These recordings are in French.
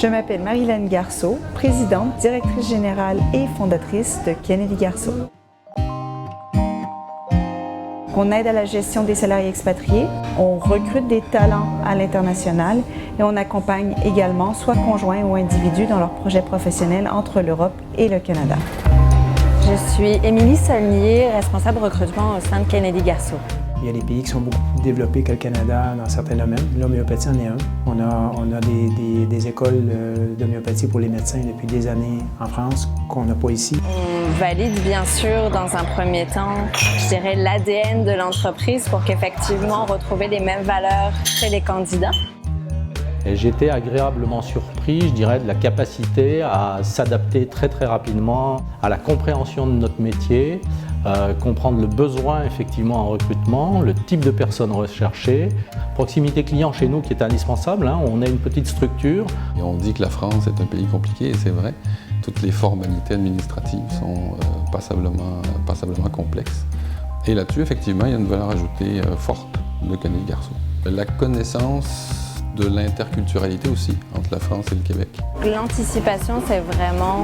Je m'appelle Marilène Garceau, présidente, directrice générale et fondatrice de Kennedy Garceau. On aide à la gestion des salariés expatriés, on recrute des talents à l'international et on accompagne également soit conjoints ou individus dans leurs projets professionnels entre l'Europe et le Canada. Je suis Émilie Saulnier, responsable recrutement au sein de Kennedy Garceau. Il y a des pays qui sont beaucoup plus développés que le Canada dans certains domaines. L'homéopathie en est un. On a des écoles d'homéopathie pour les médecins depuis des années en France qu'on n'a pas ici. On valide bien sûr dans un premier temps, je dirais, l'ADN de l'entreprise pour qu'effectivement retrouver les mêmes valeurs chez les candidats. Et j'étais agréablement surpris, je dirais, de la capacité à s'adapter très rapidement à la compréhension de notre métier, comprendre le besoin effectivement en recrutement, le type de personnes recherchées, proximité client chez nous qui est indispensable, hein, on a une petite structure. Et on dit que la France est un pays compliqué et c'est vrai, toutes les formalités administratives sont passablement complexes. Et là-dessus, effectivement, il y a une valeur ajoutée forte de Kennedy Garceau. La connaissance de l'interculturalité aussi, entre la France et le Québec. L'anticipation, c'est vraiment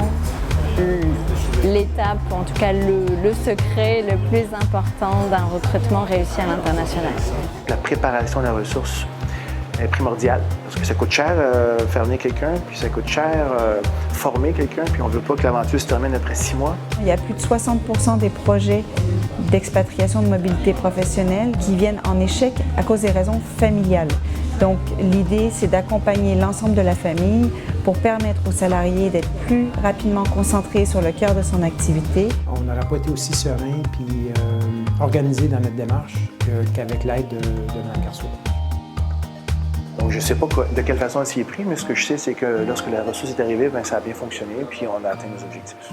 l'étape, en tout cas le secret le plus important d'un recrutement réussi à l'international. La préparation de la ressource est primordiale, parce que ça coûte cher faire venir quelqu'un, puis ça coûte cher former quelqu'un, puis on ne veut pas que l'aventure se termine après 6 mois. Il y a plus de 60% des projets d'expatriation de mobilité professionnelle qui viennent en échec à cause des raisons familiales. Donc l'idée, c'est d'accompagner l'ensemble de la famille pour permettre aux salariés d'être plus rapidement concentrés sur le cœur de son activité. On n'aurait pas été aussi serein puis organisé dans notre démarche qu'avec l'aide de Mme Garceau. Donc je ne sais pas de quelle façon elle s'y est pris, mais ce que je sais, c'est que lorsque la ressource est arrivée, ça a bien fonctionné, puis on a atteint nos objectifs.